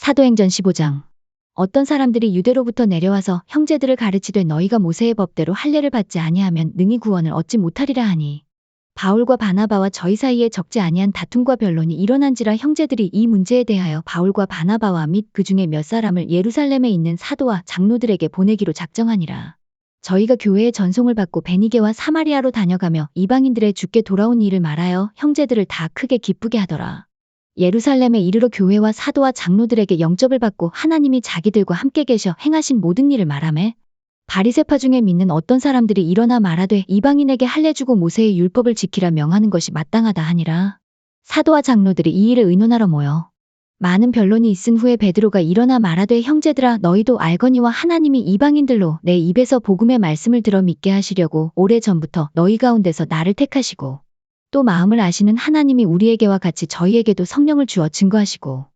사도행전 15장. 어떤 사람들이 유대로부터 내려와서 형제들을 가르치되 너희가 모세의 법대로 할례를 받지 아니하면 능히 구원을 얻지 못하리라 하니, 바울과 바나바와 저희 사이에 적지 아니한 다툼과 변론이 일어난지라 형제들이 이 문제에 대하여 바울과 바나바와 및 그 중에 몇 사람을 예루살렘에 있는 사도와 장로들에게 보내기로 작정하니라. 저희가 교회의 전송을 받고 베니게와 사마리아로 다녀가며 이방인들의 주께 돌아온 일을 말하여 형제들을 다 크게 기쁘게 하더라. 예루살렘에 이르러 교회와 사도와 장로들에게 영접을 받고 하나님이 자기들과 함께 계셔 행하신 모든 일을 말하매, 바리새파 중에 믿는 어떤 사람들이 일어나 말하되 이방인에게 할례 주고 모세의 율법을 지키라 명하는 것이 마땅하다 하니라. 사도와 장로들이 이 일을 의논하러 모여 많은 변론이 있은 후에 베드로가 일어나 말하되 형제들아, 너희도 알거니와 하나님이 이방인들로 내 입에서 복음의 말씀을 들어 믿게 하시려고 오래전부터 너희 가운데서 나를 택하시고, 또 마음을 아시는 하나님이 우리에게와 같이 저희에게도 성령을 주어 증거하시고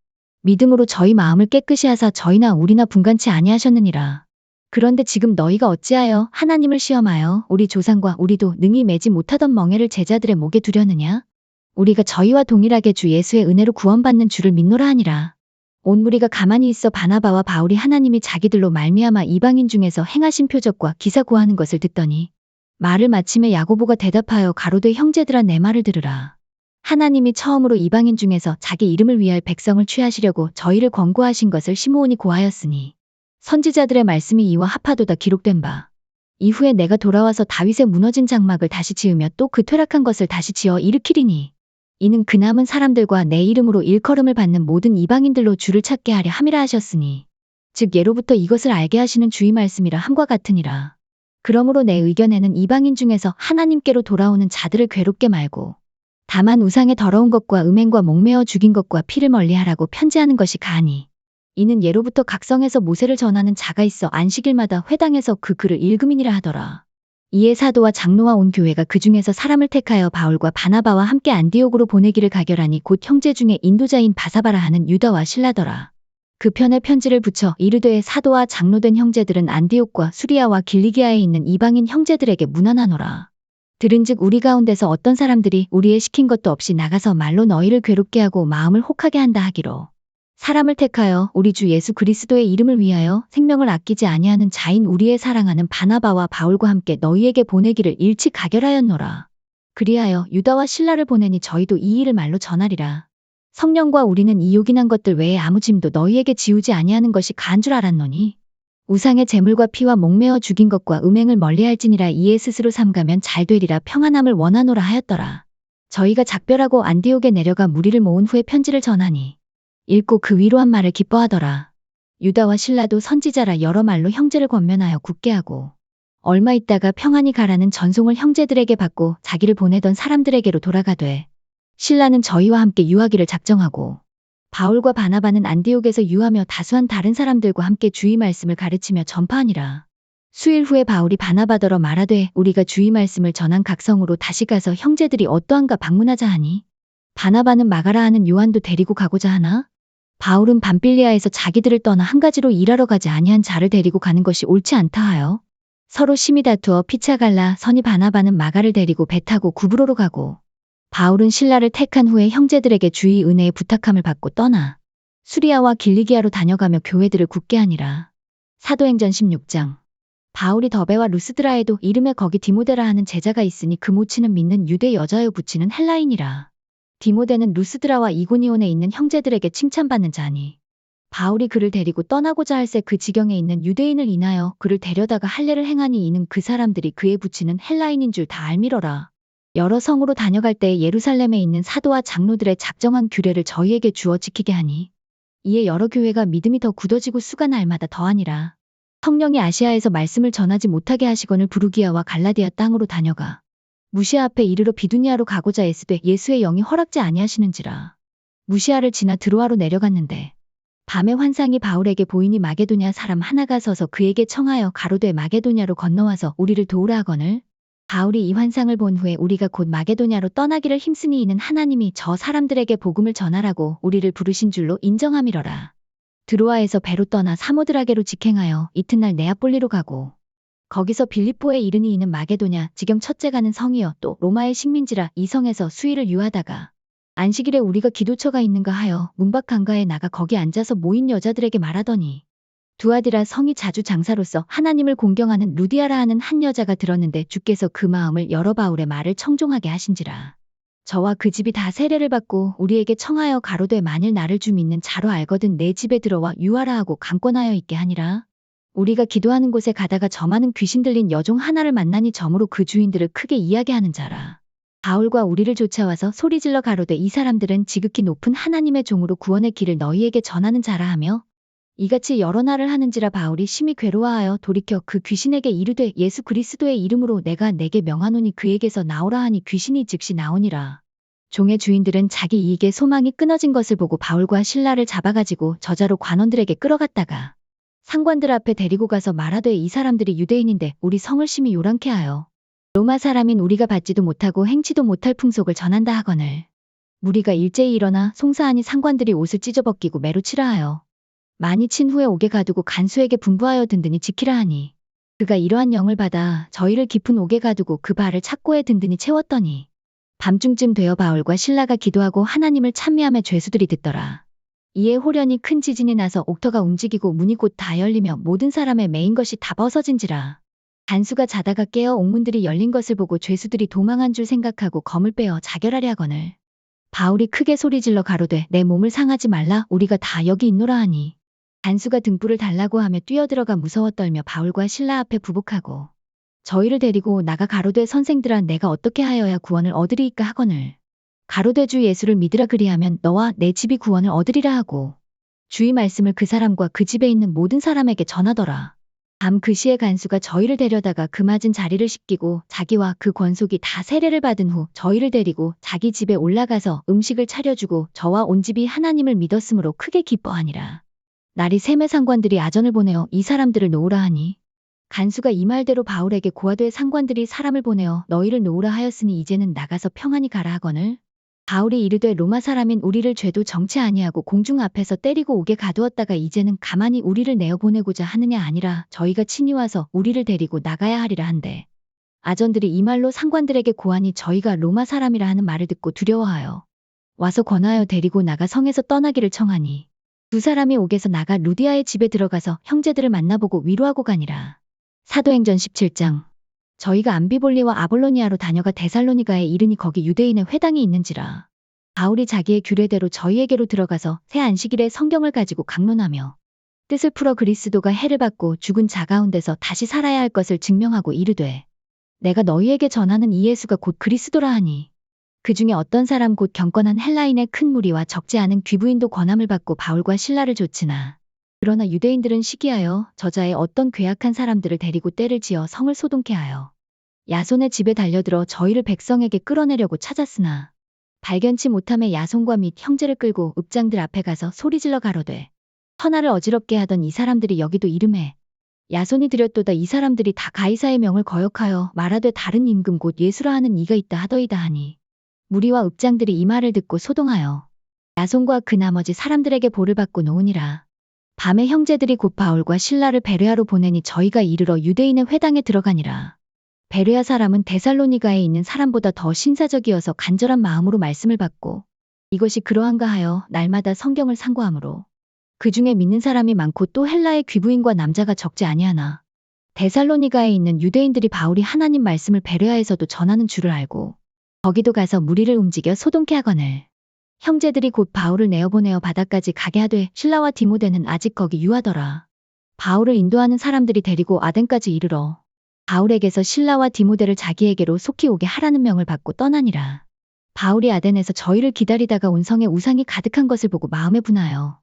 믿음으로 저희 마음을 깨끗이 하사 저희나 우리나 분간치 아니하셨느니라. 그런데 지금 너희가 어찌하여 하나님을 시험하여 우리 조상과 우리도 능히 매지 못하던 멍에를 제자들의 목에 두려느냐? 우리가 저희와 동일하게 주 예수의 은혜로 구원받는 주를 믿노라 하니라. 온 무리가 가만히 있어 바나바와 바울이 하나님이 자기들로 말미암아 이방인 중에서 행하신 표적과 기사 고하는 것을 듣더니, 말을 마침에 야고보가 대답하여 가로되 형제들아, 내 말을 들으라. 하나님이 처음으로 이방인 중에서 자기 이름을 위할 백성을 취하시려고 저희를 권고하신 것을 시므온이 고하였으니, 선지자들의 말씀이 이와 합하도다 기록된 바. 이후에 내가 돌아와서 다윗의 무너진 장막을 다시 지으며 또 그 퇴락한 것을 다시 지어 일으키리니, 이는 그 남은 사람들과 내 이름으로 일컬음을 받는 모든 이방인들로 주를 찾게 하려 함이라 하셨으니, 즉 예로부터 이것을 알게 하시는 주의 말씀이라 함과 같으니라. 그러므로 내 의견에는 이방인 중에서 하나님께로 돌아오는 자들을 괴롭게 말고, 다만 우상의 더러운 것과 음행과 목매어 죽인 것과 피를 멀리하라고 편지하는 것이 가하니, 이는 예로부터 각성에서 모세를 전하는 자가 있어 안식일마다 회당에서 그 글을 읽음이니라 하더라. 이에 사도와 장로와 온 교회가 그 중에서 사람을 택하여 바울과 바나바와 함께 안디옥으로 보내기를 가결하니, 곧 형제 중에 인도자인 바사바라 하는 유다와 실라더라. 그 편에 편지를 붙여 이르되 사도와 장로된 형제들은 안디옥과 수리아와 길리기아에 있는 이방인 형제들에게 문안하노라. 들은즉 우리 가운데서 어떤 사람들이 우리의 시킨 것도 없이 나가서 말로 너희를 괴롭게 하고 마음을 혹하게 한다 하기로, 사람을 택하여 우리 주 예수 그리스도의 이름을 위하여 생명을 아끼지 아니하는 자인 우리의 사랑하는 바나바와 바울과 함께 너희에게 보내기를 일찍 가결하였노라. 그리하여 유다와 실라를 보내니 저희도 이 일을 말로 전하리라. 성령과 우리는 이 요긴한 것들 외에 아무 짐도 너희에게 지우지 아니하는 것이 가한 줄 알았노니, 우상의 제물과 피와 목매어 죽인 것과 음행을 멀리할지니라. 이에 스스로 삼가면 잘 되리라 평안함을 원하노라 하였더라. 저희가 작별하고 안디옥에 내려가 무리를 모은 후에 편지를 전하니, 읽고 그 위로한 말을 기뻐하더라. 유다와 실라도 선지자라 여러 말로 형제를 권면하여 굳게 하고, 얼마 있다가 평안히 가라는 전송을 형제들에게 받고 자기를 보내던 사람들에게로 돌아가되, 실라는 저희와 함께 유하기를 작정하고, 바울과 바나바는 안디옥에서 유하며 다수한 다른 사람들과 함께 주의 말씀을 가르치며 전파하니라. 수일 후에 바울이 바나바더러 말하되 우리가 주의 말씀을 전한 각성으로 다시 가서 형제들이 어떠한가 방문하자 하니, 바나바는 마가라 하는 요한도 데리고 가고자 하나, 바울은 밤빌리아에서 자기들을 떠나 한 가지로 일하러 가지 아니한 자를 데리고 가는 것이 옳지 않다 하여 서로 심히 다투어 피차 갈라 서니, 바나바는 마가를 데리고 배 타고 구브로로 가고, 바울은 실라를 택한 후에 형제들에게 주의 은혜의 부탁함을 받고 떠나 수리아와 길리기아로 다녀가며 교회들을 굳게 하니라. 사도행전 16장. 바울이 더베와 루스드라에도 이름에 거기 디모데라 하는 제자가 있으니 그 모치는 믿는 유대 여자여 부치는 헬라인이라. 디모데는 루스드라와 이고니온에 있는 형제들에게 칭찬받는 자니, 바울이 그를 데리고 떠나고자 할새 그 지경에 있는 유대인을 인하여 그를 데려다가 할례를 행하니, 이는 그 사람들이 그의 부치는 헬라인인 줄 다 알미러라. 여러 성으로 다녀갈 때에 예루살렘에 있는 사도와 장로들의 작정한 규례를 저희에게 주어 지키게 하니, 이에 여러 교회가 믿음이 더 굳어지고 수가 날마다 더하니라. 성령이 아시아에서 말씀을 전하지 못하게 하시거늘 부르기아와 갈라디아 땅으로 다녀가 무시아 앞에 이르러 비두니아로 가고자 애쓰되 예수의 영이 허락지 아니하시는지라. 무시아를 지나 드로아로 내려갔는데, 밤에 환상이 바울에게 보이니 마게도냐 사람 하나가 서서 그에게 청하여 가로되 마게도냐로 건너와서 우리를 도우라 하거늘, 바울이 이 환상을 본 후에 우리가 곧 마게도냐로 떠나기를 힘쓰니 이는 하나님이 저 사람들에게 복음을 전하라고 우리를 부르신 줄로 인정함이러라. 드로아에서 배로 떠나 사모드라게로 직행하여 이튿날 네아폴리로 가고, 거기서 빌립보에 이르니 이는 마게도냐 지경 첫째 가는 성이여 또 로마의 식민지라 이 성에서 수일을 유하다가 안식일에 우리가 기도처가 있는가 하여 문밖 강가에 나가 거기 앉아서 모인 여자들에게 말하더니 두아디라 성이 자주 장사로서 하나님을 공경하는 루디아라 하는 한 여자가 들었는데 주께서 그 마음을 열어 바울의 말을 청종하게 하신지라. 저와 그 집이 다 세례를 받고 우리에게 청하여 가로되 만일 나를 주 믿는 자로 알거든 내 집에 들어와 유하라 하고 강권하여 있게 하니라. 우리가 기도하는 곳에 가다가 저 많은 귀신 들린 여종 하나를 만나니 저무로 그 주인들을 크게 이야기하는 자라. 바울과 우리를 쫓아와서 소리질러 가로되 이 사람들은 지극히 높은 하나님의 종으로 구원의 길을 너희에게 전하는 자라 하며 이같이 여러 날을 하는지라. 바울이 심히 괴로워하여 돌이켜 그 귀신에게 이르되 예수 그리스도의 이름으로 내가 내게 명하노니 그에게서 나오라 하니 귀신이 즉시 나오니라. 종의 주인들은 자기 이익의 소망이 끊어진 것을 보고 바울과 실라를 잡아가지고 저자로 관원들에게 끌어갔다가 상관들 앞에 데리고 가서 말하되 이 사람들이 유대인인데 우리 성을 심히 요란케 하여 로마 사람인 우리가 받지도 못하고 행치도 못할 풍속을 전한다 하거늘 무리가 일제히 일어나 송사하니 상관들이 옷을 찢어벗기고 매로 치라 하여 많이 친 후에 옥에 가두고 간수에게 분부하여 든든히 지키라 하니 그가 이러한 영을 받아 저희를 깊은 옥에 가두고 그 발을 착고에 든든히 채웠더니 밤중쯤 되어 바울과 실라가 기도하고 하나님을 찬미하며 죄수들이 듣더라. 이에 호련히 큰 지진이 나서 옥터가 움직이고 문이 곧 다 열리며 모든 사람의 매인 것이 다 벗어진지라. 간수가 자다가 깨어 옥문들이 열린 것을 보고 죄수들이 도망한 줄 생각하고 검을 빼어 자결하려 하거늘 바울이 크게 소리질러 가로되 내 몸을 상하지 말라 우리가 다 여기 있노라 하니 간수가 등불을 달라고 하며 뛰어들어가 무서워 떨며 바울과 실라 앞에 부복하고 저희를 데리고 나가 가로되 선생들아 내가 어떻게 하여야 구원을 얻으리이까 하거늘 가로되 주 예수를 믿으라 그리하면 너와 내 집이 구원을 얻으리라 하고 주의 말씀을 그 사람과 그 집에 있는 모든 사람에게 전하더라. 밤 그 시에 간수가 저희를 데려다가 그 맞은 자리를 씻기고 자기와 그 권속이 다 세례를 받은 후 저희를 데리고 자기 집에 올라가서 음식을 차려주고 저와 온 집이 하나님을 믿었으므로 크게 기뻐하니라. 날이 새매 상관들이 아전을 보내어 이 사람들을 놓으라 하니 간수가 이 말대로 바울에게 고하되 상관들이 사람을 보내어 너희를 놓으라 하였으니 이제는 나가서 평안히 가라 하거늘 바울이 이르되 로마 사람인 우리를 죄도 정치 아니하고 공중 앞에서 때리고 옥에 가두었다가 이제는 가만히 우리를 내어보내고자 하느냐 아니라 저희가 친히 와서 우리를 데리고 나가야 하리라 한대. 아전들이 이 말로 상관들에게 고하니 저희가 로마 사람이라 하는 말을 듣고 두려워하여 와서 권하여 데리고 나가 성에서 떠나기를 청하니 두 사람이 옥에서 나가 루디아의 집에 들어가서 형제들을 만나보고 위로하고 가니라. 사도행전 17장. 저희가 암비볼리와 아볼로니아로 다녀가 데살로니가에 이르니 거기 유대인의 회당이 있는지라. 바울이 자기의 규례대로 저희에게로 들어가서 새 안식일에 성경을 가지고 강론하며 뜻을 풀어 그리스도가 해를 받고 죽은 자 가운데서 다시 살아야 할 것을 증명하고 이르되 내가 너희에게 전하는 이 예수가 곧 그리스도라 하니 그 중에 어떤 사람 곧 경건한 헬라인의 큰 무리와 적지 않은 귀부인도 권함을 받고 바울과 실라를 좇으나 그러나 유대인들은 시기하여 저자의 어떤 괴악한 사람들을 데리고 떼를 지어 성을 소동케 하여 야손의 집에 달려들어 저희를 백성에게 끌어내려고 찾았으나 발견치 못함에 야손과 및 형제를 끌고 읍장들 앞에 가서 소리질러 가로되 천하를 어지럽게 하던 이 사람들이 여기도 이름해 야손이 드렸도다 이 사람들이 다 가이사의 명을 거역하여 말하되 다른 임금 곧 예수라 하는 이가 있다 하더이다 하니 무리와 읍장들이 이 말을 듣고 소동하여 야손과 그 나머지 사람들에게 볼을 받고 놓으니라. 밤에 형제들이 곧 바울과 실라를 베레아로 보내니 저희가 이르러 유대인의 회당에 들어가니라. 베레아 사람은 데살로니가에 있는 사람보다 더 신사적이어서 간절한 마음으로 말씀을 받고 이것이 그러한가 하여 날마다 성경을 상고하므로 그 중에 믿는 사람이 많고 또 헬라의 귀부인과 남자가 적지 아니하나 데살로니가에 있는 유대인들이 바울이 하나님 말씀을 베레아에서도 전하는 줄을 알고 거기도 가서 무리를 움직여 소동케 하거늘 형제들이 곧 바울을 내어보내어 바다까지 가게 하되 실라와 디모데는 아직 거기 유하더라. 바울을 인도하는 사람들이 데리고 아덴까지 이르러 바울에게서 실라와 디모데를 자기에게로 속히 오게 하라는 명을 받고 떠나니라. 바울이 아덴에서 저희를 기다리다가 온 성에 우상이 가득한 것을 보고 마음에 분하여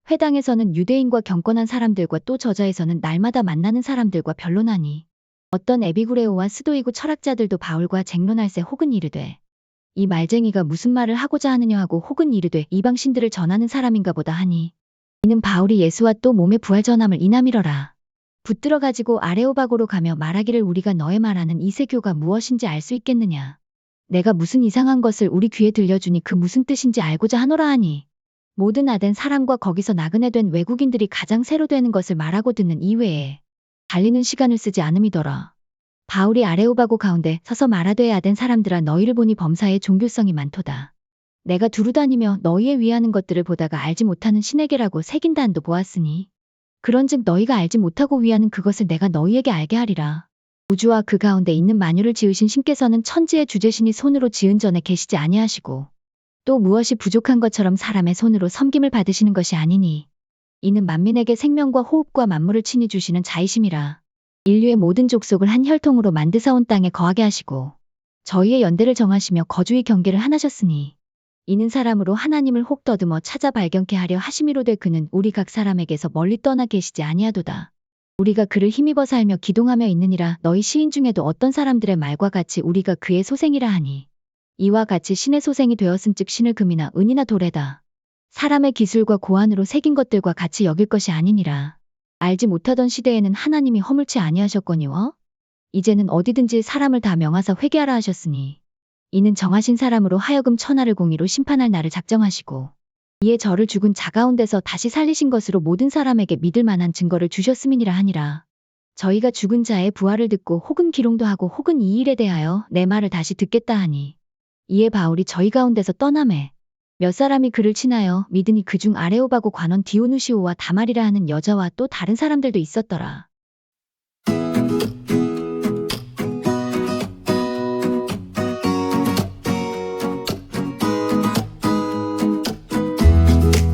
회당에서는 유대인과 경건한 사람들과 또 저자에서는 날마다 만나는 사람들과 변론하니 어떤 에비구레오와 스도이고 철학자들도 바울과 쟁론할세 혹은 이르되 이 말쟁이가 무슨 말을 하고자 하느냐 하고 혹은 이르되 이방신들을 전하는 사람인가 보다 하니 이는 바울이 예수와 또 몸의 부활 전함을 이남이러라. 붙들어 가지고 아레오바고로 가며 말하기를 우리가 너의 말하는 이 세교가 무엇인지 알 수 있겠느냐. 내가 무슨 이상한 것을 우리 귀에 들려주니 그 무슨 뜻인지 알고자 하노라 하니 모든 아덴 사람과 거기서 나그네 된 외국인들이 가장 새로 되는 것을 말하고 듣는 이외에 달리는 시간을 쓰지 않음이더라. 바울이 아레오바고 가운데 서서 말하되 아덴 사람들아 너희를 보니 범사에 종교성이 많도다. 내가 두루다니며 너희에 위하는 것들을 보다가 알지 못하는 신에게라고 새긴다 한도 보았으니 그런즉 너희가 알지 못하고 위하는 그것을 내가 너희에게 알게 하리라. 우주와 그 가운데 있는 만유를 지으신 신께서는 천지의 주제신이 손으로 지은 전에 계시지 아니하시고 또 무엇이 부족한 것처럼 사람의 손으로 섬김을 받으시는 것이 아니니 이는 만민에게 생명과 호흡과 만물을 친히 주시는 자이심이라. 인류의 모든 족속을 한 혈통으로 만드사온 땅에 거하게 하시고 저희의 연대를 정하시며 거주의 경계를 하나셨으니 이는 사람으로 하나님을 혹 더듬어 찾아 발견케 하려 하심이로되 그는 우리 각 사람에게서 멀리 떠나 계시지 아니하도다. 우리가 그를 힘입어 살며 기동하며 있느니라. 너희 시인 중에도 어떤 사람들의 말과 같이 우리가 그의 소생이라 하니 이와 같이 신의 소생이 되었은즉 신을 금이나 은이나 돌에다 사람의 기술과 고안으로 새긴 것들과 같이 여길 것이 아니니라. 알지 못하던 시대에는 하나님이 허물치 아니하셨거니와 이제는 어디든지 사람을 다 명하사 회개하라 하셨으니 이는 정하신 사람으로 하여금 천하를 공의로 심판할 날을 작정하시고 이에 저를 죽은 자 가운데서 다시 살리신 것으로 모든 사람에게 믿을 만한 증거를 주셨음이니라 하니라. 저희가 죽은 자의 부활을 듣고 혹은 기롱도 하고 혹은 이 일에 대하여 내 말을 다시 듣겠다 하니 이에 바울이 저희 가운데서 떠나매 몇 사람이 그를 친하여 믿으니 그중 아레오바고 관원 디오누시오와 다말이라 하는 여자와 또 다른 사람들도 있었더라.